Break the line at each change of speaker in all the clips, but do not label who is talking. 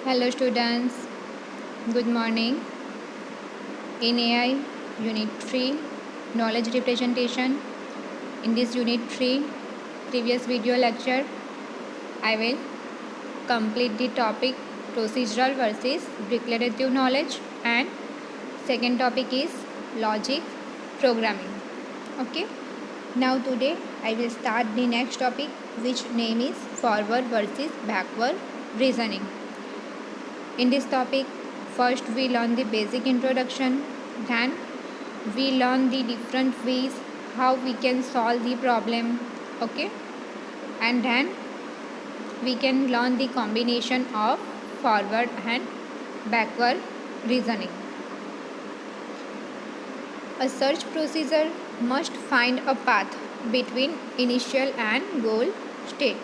Hello students, good morning. In AI Unit 3 Knowledge Representation, in this Unit 3 previous video lecture, I will complete the topic procedural versus declarative knowledge, and second topic is logic programming. Okay, now today I will start the next topic, which name is forward versus backward reasoning. In this topic, first we learn the basic introduction, then we learn the different ways how we can solve the problem, okay, and then we can learn the combination of forward and backward reasoning. A search procedure must find a path between initial and goal state.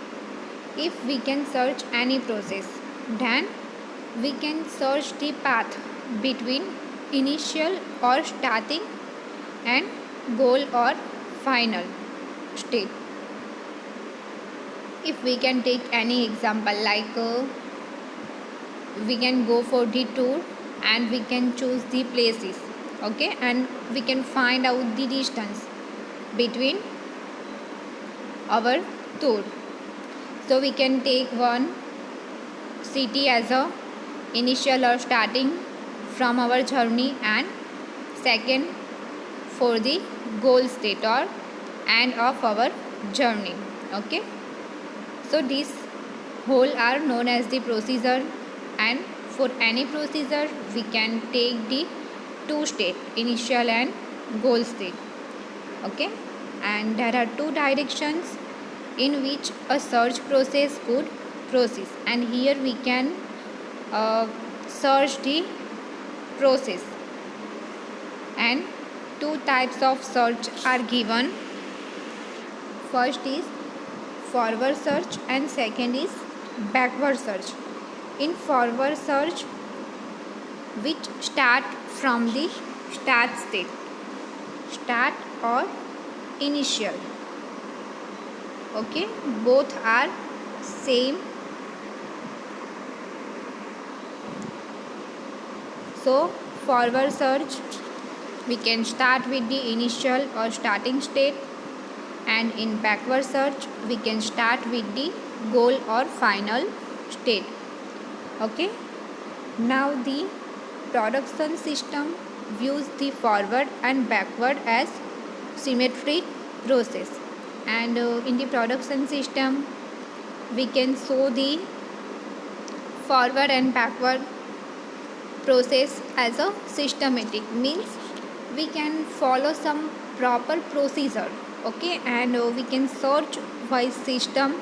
If we can search any process, then we can search the path between initial or starting and goal or final state. If we can take any example, like we can go for the tour and we can choose the places, okay, and we can find out the distance between our tour. So we can take one city as a initial or starting from our journey, and second for the goal state or end of our journey, okay. So these whole are known as the procedure, and for any procedure we can take the two state, initial and goal state, okay. And there are two directions in which a search process could proceed, and here we can search the process, and two types of search are given. First is forward search and second is backward search. In forward search, which start from the start state, start or initial, okay, both are same. So forward search, we can start with the initial or starting state, and in backward search we can start with the goal or final state, okay. Now the production system views the forward and backward as symmetric process, and in the production system we can show the forward and backward process as a systematic, means we can follow some proper procedure, okay, and we can search by system,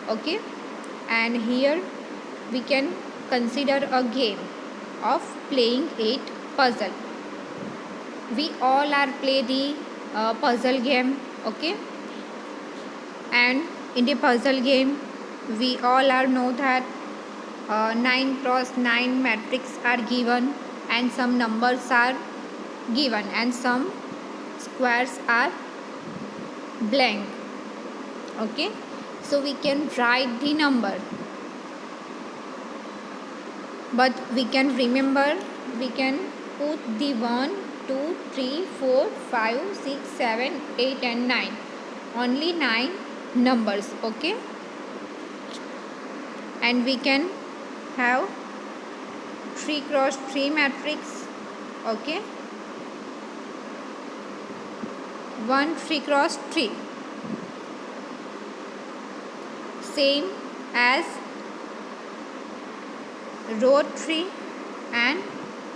okay. And here we can consider a game of playing 8 puzzle. We all are play the puzzle game, okay, and in the puzzle game we all are know that 9 cross 9 matrix are given, and some numbers are given, and some squares are blank, okay. So we can write the number, but we can remember, we can put the 1 2 3 4 5 6 7 8 and 9, only 9 numbers, okay. And we can have 3 cross 3 matrix, okay, 1 3 cross 3, same as row 3 and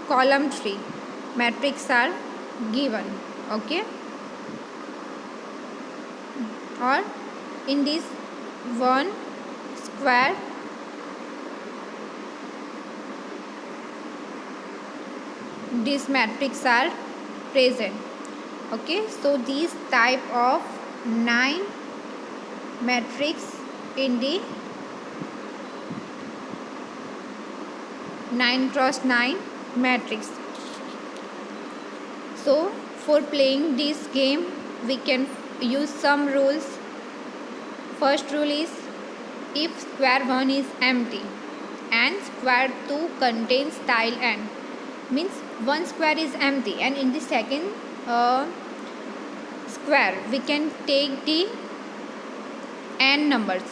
column 3 matrix are given, okay. Or in this one square, these matrix are present, okay. So these type of 9 matrix in the 9 cross 9 matrix. So for playing this game we can use some rules. First rule is, if square 1 is empty, and square 2 contains tile n. Means one square is empty, and in the second square we can take the n numbers.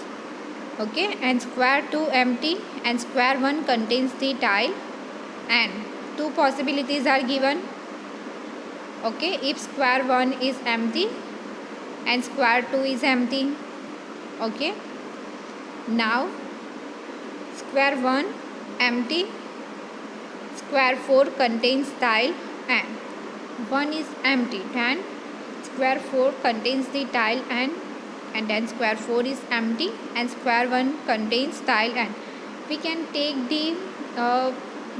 Okay, and square 2 empty and square 1 contains the tile n. Two possibilities are given. Okay, if square 1 is empty and square 2 is empty. Okay, now square 1 empty, square 4 contains tile n. 1 is empty, then square 4 contains the tile n, and then square 4 is empty and square 1 contains tile n. We can take the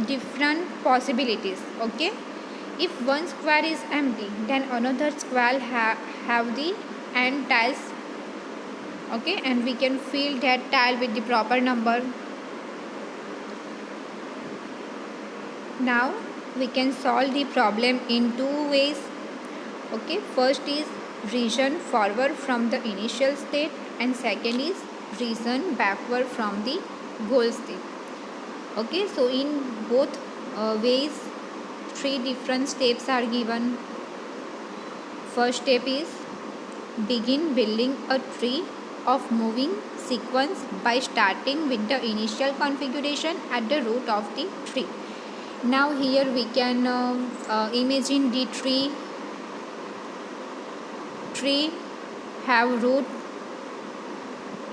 different possibilities. Okay, if one square is empty, then another square have the n tiles. Okay, and we can fill that tile with the proper number. Now we can solve the problem in two ways. Okay, first is reason forward from the initial state, and second is reason backward from the goal state. Okay, so in both ways three different steps are given. First step is begin building a tree of moving sequence by starting with the initial configuration at the root of the tree. Now here we can imagine the tree have root,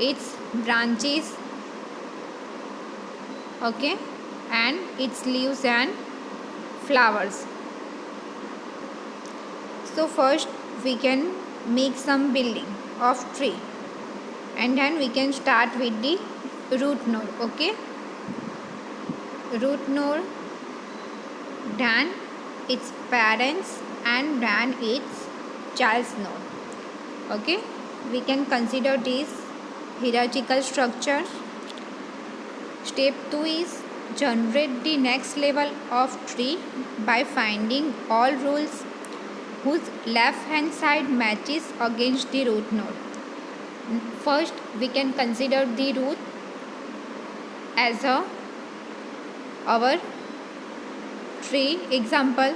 its branches, okay, and its leaves and flowers. So first we can make some building of tree, and then we can start with the root node. Okay, root node, then its parents, and then its child's node. Okay, we can consider this hierarchical structure. Step 2 is generate the next level of tree by finding all rules whose left hand side matches against the root node. First we can consider the root as our tree example,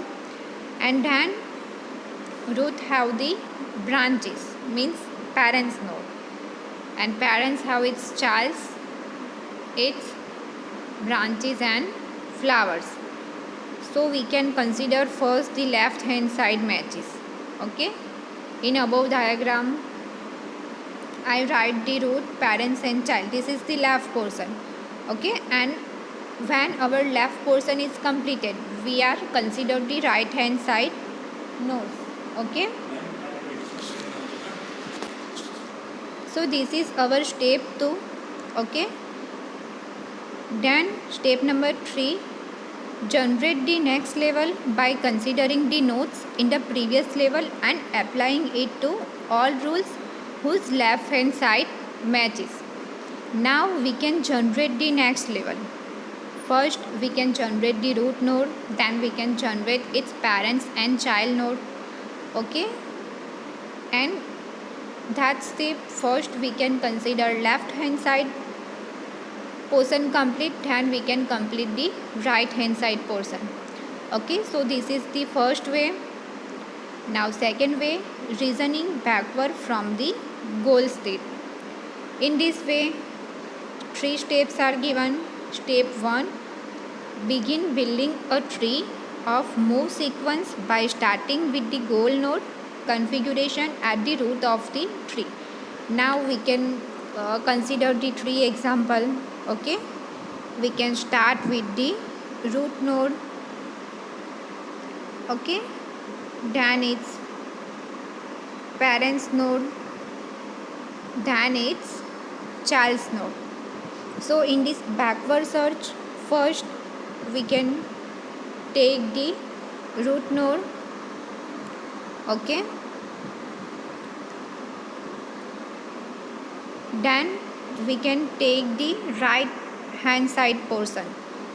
and then root have the branches, means parents node, and parents have its childs, its branches and flowers. So we can consider first the left hand side matches. Okay, in above diagram I write the root, parents and child. This is the left portion. Okay, and when our left portion is completed, we are consider the right hand side nodes. Okay, so this is our step 2. Okay, then step number 3, generate the next level by considering the nodes in the previous level and applying it to all rules whose left hand side matches. Now we can generate the next level. First we can generate the root node, then we can generate its parents and child node. Okay, and that's the first we can consider left hand side portion complete, then we can complete the right hand side portion. Okay, so this is the first way. Now second way, reasoning backward from the goal state. In this way 3 steps are given. Step 1, begin building a tree of move sequence by starting with the goal node configuration at the root of the tree. Now we can consider the tree example. Okay, we can start with the root node. Okay, then its parents node, then its child's node. So in this backward search, first we can take the root node. Okay, then we can take the right hand side portion.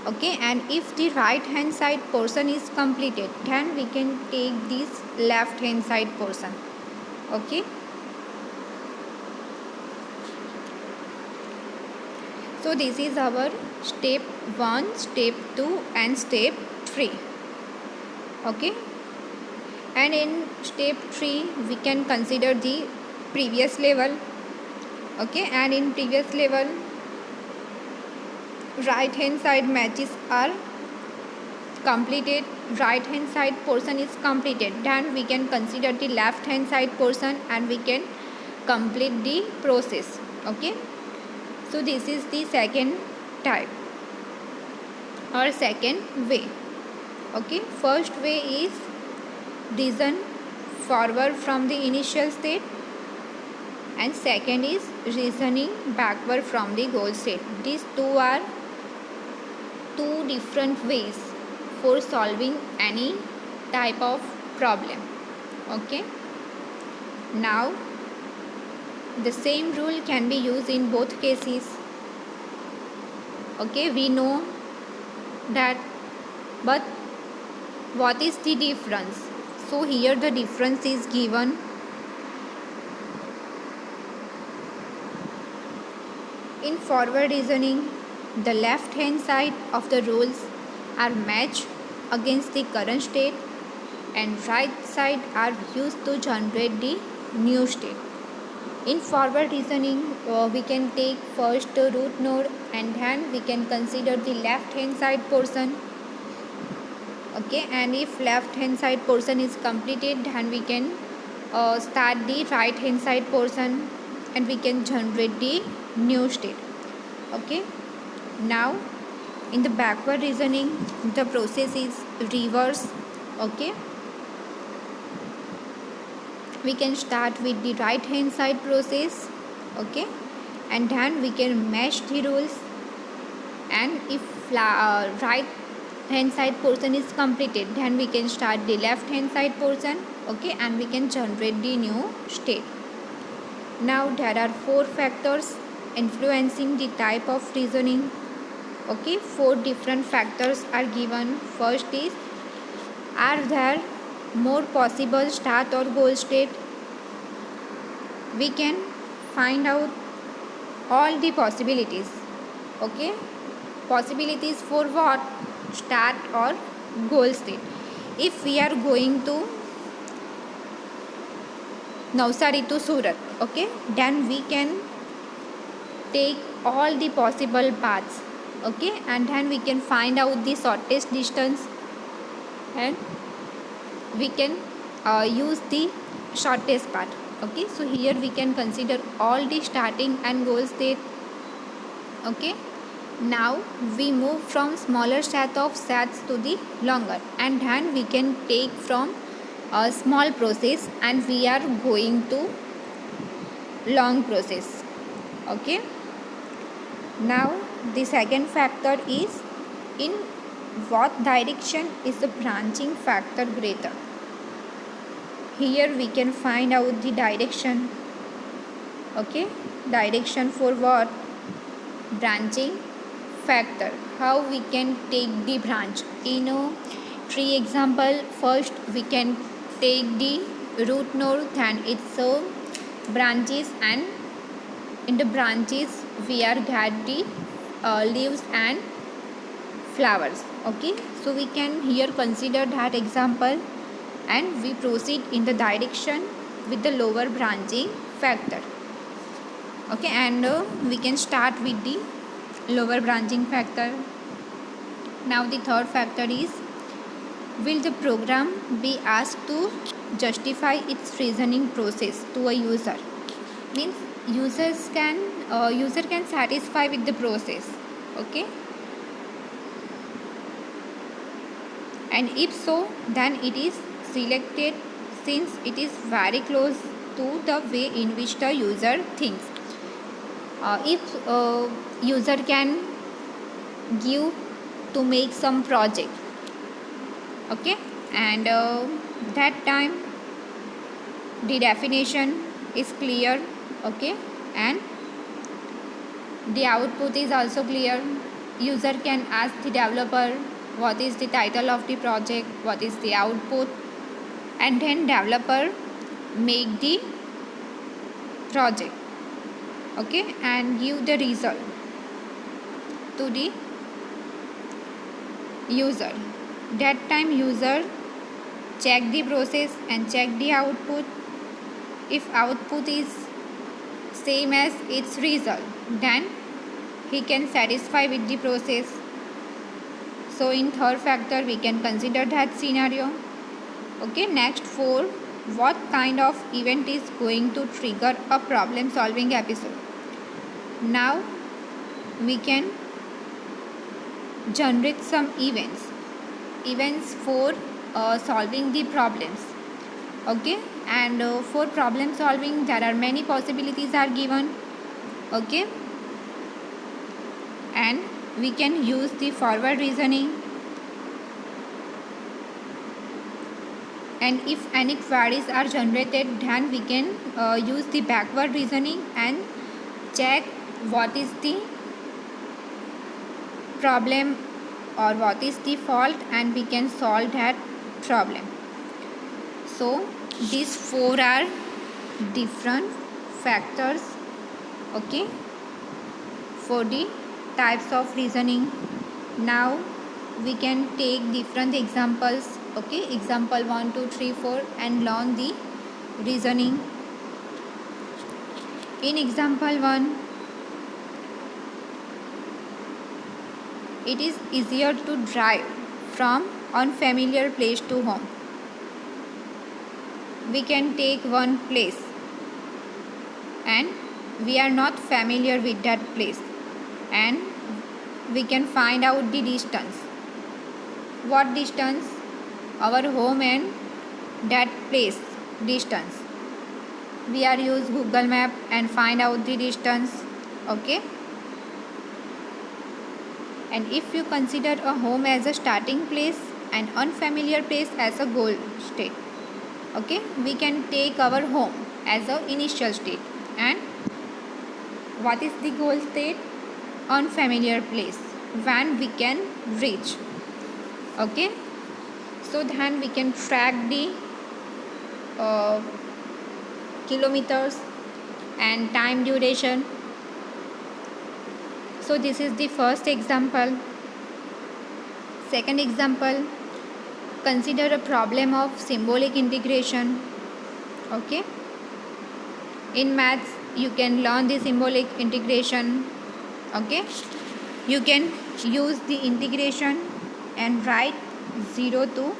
Okay, and if the right hand side portion is completed, then we can take this left hand side portion. Okay, So this is our step 1, step 2 and step 3. Okay, and in step 3 we can consider the previous level. Okay, and in previous level right hand side matches are completed, right hand side portion is completed, then we can consider the left hand side portion and we can complete the process. Okay, so this is the second type or second way. Okay, first way is reason forward from the initial state, and second is reasoning backward from the goal state. These two are two different ways for solving any type of problem. Okay, now the same rule can be used in both cases. Okay, we know that, but what is the difference? So here the difference is given. In forward reasoning, the left hand side of the rules are matched against the current state and right side are used to generate the new state. In forward reasoning, we can take first the root node and then we can consider the left hand side portion. Okay, and if left hand side portion is completed, then we can start the right hand side portion and we can generate the new state. Okay, now in the backward reasoning the process is reverse. Okay, we can start with the right hand side process. Okay, and then we can match the rules, and if right hand side portion is completed, then we can start the left hand side portion. Okay, and we can generate the new state. Now there are 4 factors influencing the type of reasoning. Okay, 4 different factors are given. First is, are there more possible start or goal state? We can find out all the possibilities. Okay, possibilities for what? Start or goal state. If we are going to Navsari to Surat, okay, then we can take all the possible paths. Okay, and then we can find out the shortest distance and we can use the shortest path. Okay, so here we can consider all the starting and goal state. Okay, now we move from smaller set of sets to the longer, and then we can take from a small process and we are going to long process. Okay, now the second factor is, in what direction is the branching factor greater? Here we can find out the direction. Okay, direction for what? Branching factor. How we can take the branch? In a tree example, first we can take the root node, then its branches, and in the branches we are get the leaves and flowers. Okay, so we can here consider that example and we proceed in the direction with the lower branching factor. Okay, and we can start with the lower branching factor. Now the third factor is, will the program be asked to justify its reasoning process to a user? Means user can satisfy with the process. Okay, and if so, then it is selected since it is very close to the way in which the user thinks. If user can give to make some project, okay, and that time the definition is clear. Okay, and the output is also clear. User can ask the developer what is the title of the project, what is the output, and then developer make the project. Okay, and give the result. to the user. That time user check the process and check the output. If output is same as its result, then he can satisfy with the process. So in third factor we can consider that scenario. Okay, next 4, what kind of event is going to trigger a problem solving episode? Now we can generate some events for solving the problems. Okay, and for problem solving there are many possibilities are given. Okay, and we can use the forward reasoning, and if any queries are generated then we can use the backward reasoning and check what is the problem or what is the fault, and we can solve that problem. So these 4 are different factors, okay, for the types of reasoning. Now we can take different examples. Okay, example 1, 2, 3, 4 and learn the reasoning. In example 1, it is easier to drive from unfamiliar place to home. We can take one place and we are not familiar with that place, and we can find out the distance. What distance? Our home and that place distance. We are use Google Map and find out the distance. Okay, and if you consider a home as a starting place and unfamiliar place as a goal state, okay, we can take our home as a initial state, and what is the goal state? Unfamiliar place when we can reach. Okay, so then we can track the kilometers and time duration. So this is the first example. Second example, consider a problem of symbolic integration. Okay, in maths you can learn the symbolic integration. Okay, you can use the integration and write 0 to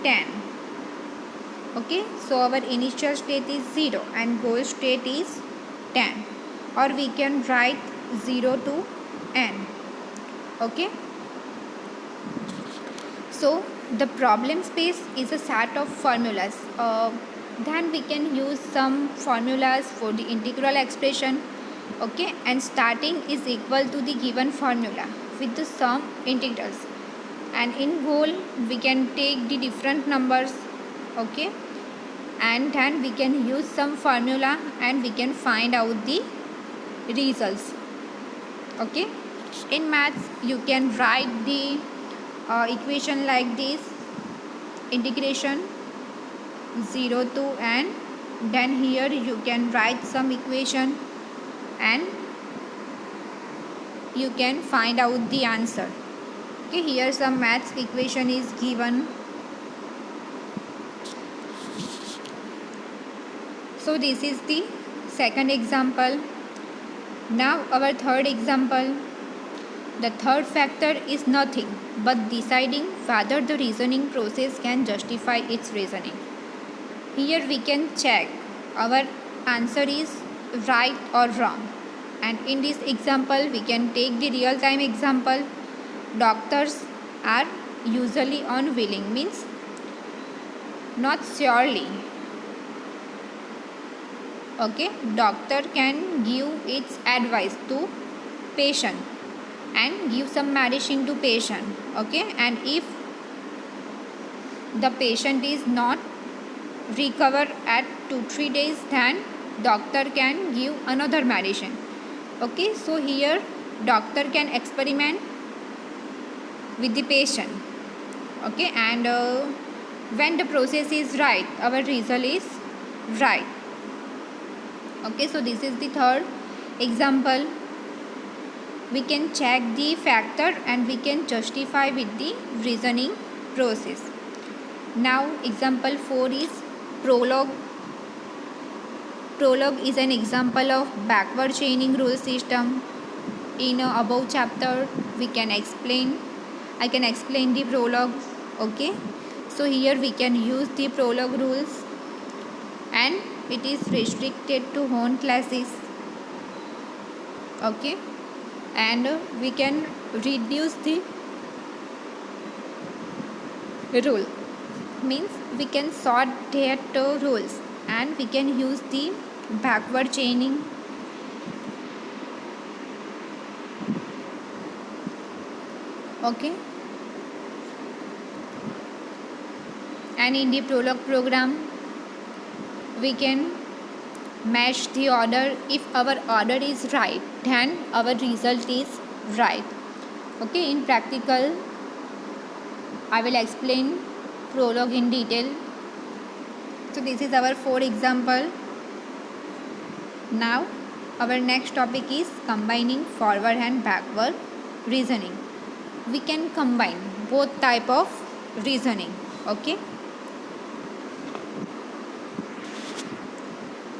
10. Okay, so our initial state is 0 and goal state is 10, or we can write 0 to n. Okay, so the problem space is a set of formulas. Then we can use some formulas for the integral expression. Okay, and starting is equal to the given formula with the sum integrals, and in whole we can take the different numbers. Okay, and then we can use some formula and we can find out the results. Okay, in maths you can write the equation like this: integration 0 to n, then here you can write some equation and you can find out the answer. Okay, here some maths equation is given. So this is the second example. Now our third example. The third factor is nothing but deciding whether the reasoning process can justify its reasoning. Here we can check our answer is right or wrong. And in this example we can take the real time example. Doctors are usually unwilling, means not surely. Okay, doctor can give its advice to patient and give some medicine to patient. Okay, and if the patient is not recover at 2-3 days, then doctor can give another medicine. Okay, so here doctor can experiment with the patient. Okay, and when the process is right, our result is right. Okay, so this is the third example. we can check the factor and we can justify with the reasoning process. Now example 4 is prologue. Prologue is an example of backward chaining rule system. In above chapter we can explain, I can explain the prologue. Okay, so here we can use the prologue rules and it is restricted to own classes. Okay, and we can reduce the rule, means we can sort that rules and we can use the backward chaining. Okay, and in the prologue program we can match the order. If our order is right, then our result is right. Okay, in practical I will explain prologue in detail. So this is our 4 example. Now our next topic is combining forward and backward reasoning. We can combine both type of reasoning. Okay,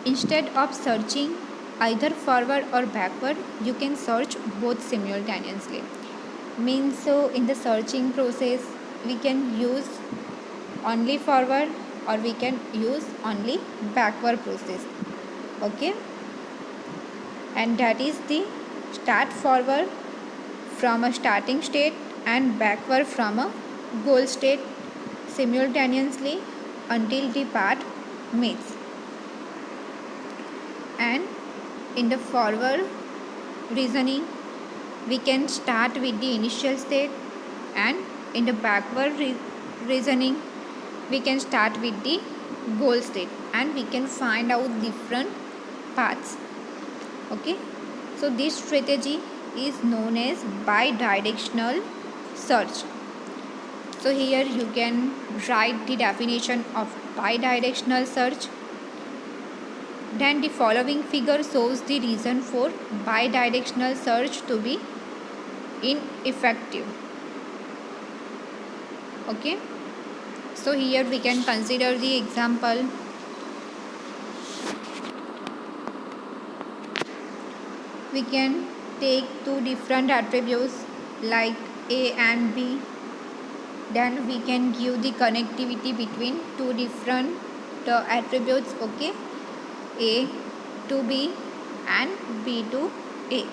instead of searching either forward or backward, you can search both simultaneously. Means so in the searching process we can use only forward or we can use only backward process. Okay, and that is the start forward from a starting state and backward from a goal state simultaneously until the path meets. And in the forward reasoning we can start with the initial state, and in the backward reasoning we can start with the goal state and we can find out different paths. Okay, so this strategy is known as bidirectional search. So here you can write the definition of bidirectional search. Then the following figure shows the reason for bidirectional search to be ineffective. Okay, so here we can consider the example. We can take two different attributes like A and B. Then we can give the connectivity between two different attributes. Okay, A to B and B to A.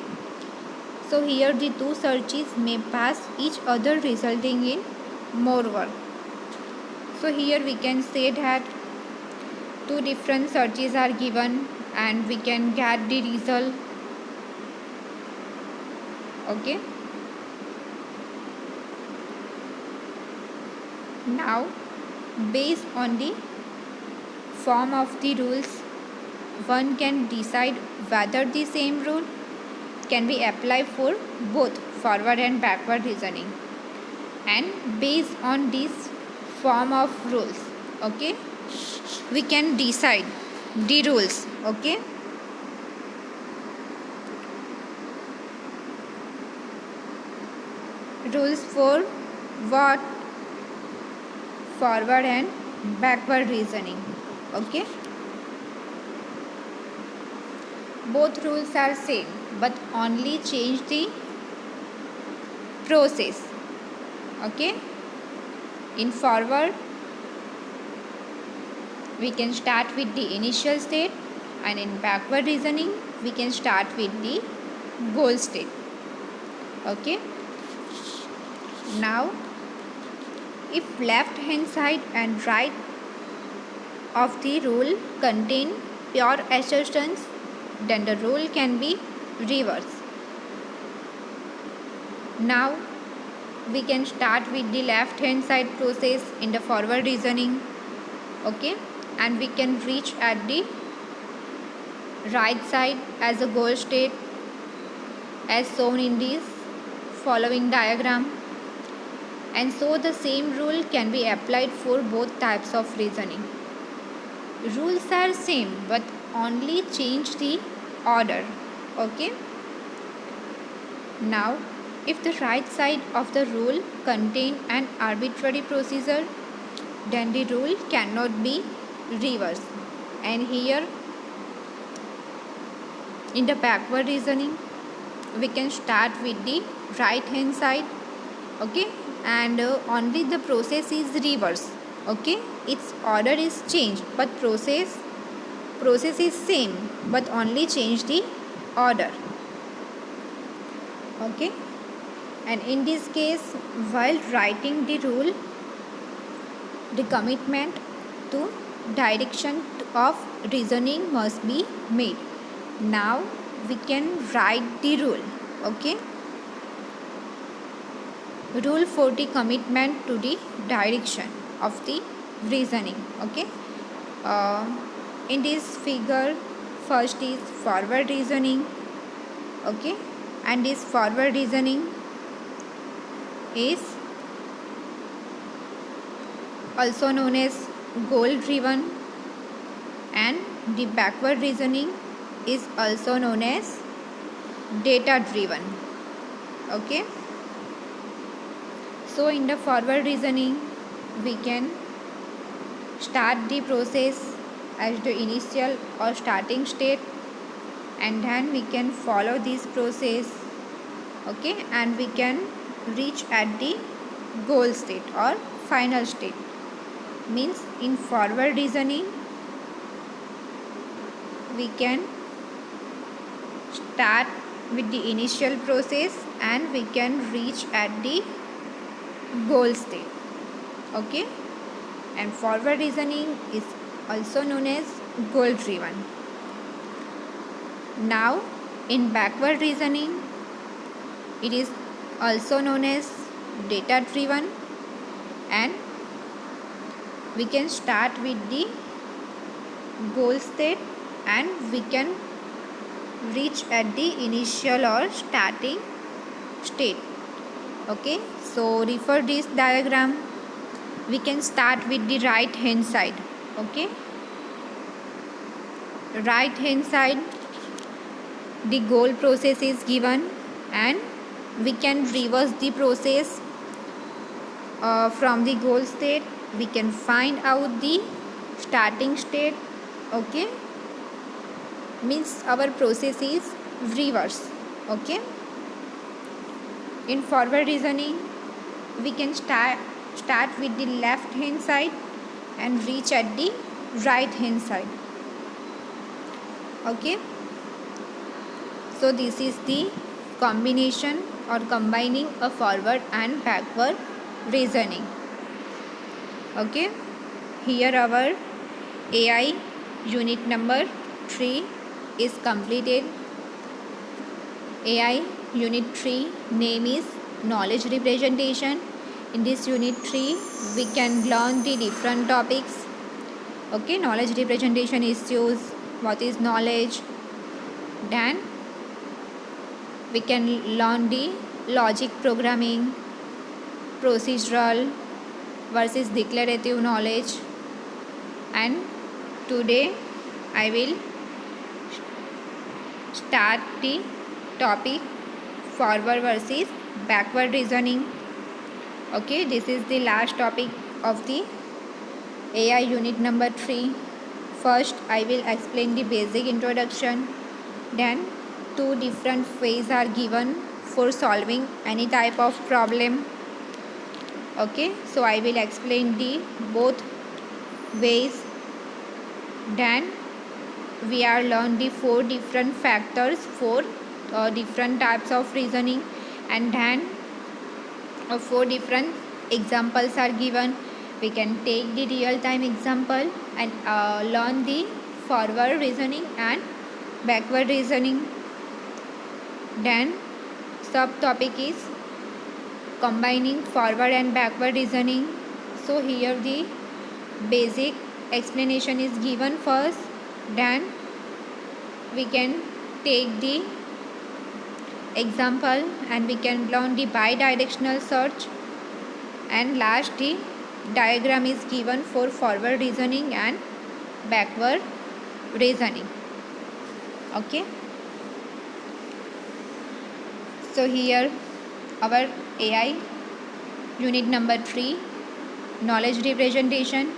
So here the two searches may pass each other, resulting in more work. So here we can say that two different searches are given and we can get the result. Okay, now based on the form of the rules, one can decide whether the same rule can be applied for both forward and backward reasoning. And based on this form of rules, okay, we can decide the rules. Okay, rules for what? Forward and backward reasoning. Okay, both rules are same but only change the process. Okay, in forward we can start with the initial state and in backward reasoning we can start with the goal state. Okay, now if left hand side and right of the rule contain pure assertions, then the rule can be reversed. Now we can start with the left hand side process in the forward reasoning. Okay, and we can reach at the right side as a goal state as shown in this following diagram. And so the same rule can be applied for both types of reasoning. Rules are same but only change the order. Okay, Now, if the right side of the rule contain an arbitrary procedure, then the rule cannot be reversed. And here in the backward reasoning, we can start with the right hand side, okay, and only the process is reverse, okay, its order is changed, but process is same, but only change the order, okay. And in this case, while writing the rule, the commitment to direction of reasoning must be made. Now we can write the rule, okay. Rule 40, commitment to the direction of the reasoning, okay. In this figure, first is forward reasoning, okay, and this forward reasoning is also known as goal driven, and the backward reasoning is also known as data driven, okay. So in the forward reasoning, we can start the process as the initial or starting state, and then we can follow this process, okay, and we can reach at the goal state or final state. Means in forward reasoning, we can start with the initial process and we can reach at the goal state, okay. And forward reasoning is also known as goal driven. Now in backward reasoning, it is also known as data driven, and we can start with the goal state and we can reach at the initial or starting state, okay. So refer this diagram. We can start with the right hand side, okay. Right hand side, the goal process is given, and we can reverse the process from the goal state. We can find out the starting state, okay. Means our process is reverse, okay. In forward reasoning, we can start with the left hand side and reach at the right hand side, okay. So this is the combination or combining a forward and backward reasoning, okay. Here our AI unit number 3 is completed. AI unit 3 name is knowledge representation. In this unit 3, we can learn the different topics, okay. Knowledge representation issues, what is knowledge, then we can learn the logic programming, procedural versus declarative knowledge, and today I will start the topic forward versus backward reasoning, okay. This is the last topic of the AI unit number 3. First I will explain the basic introduction, then 2 different ways are given for solving any type of problem, okay. So I will explain the both ways. Then we are learn the 4 different factors for different types of reasoning, and then 4 different examples are given. We can take the real time example and learn the forward reasoning and backward reasoning. Then subtopic is combining forward and backward reasoning. So here the basic explanation is given first, then we can take the example and we can learn the bidirectional search, and last the diagram is given for forward reasoning and backward reasoning, okay. So here our AI unit number 3 knowledge representation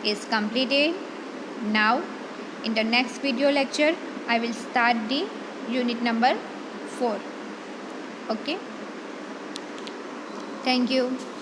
is completed. Now in the next video lecture I will start the unit number 4. Okay, thank you.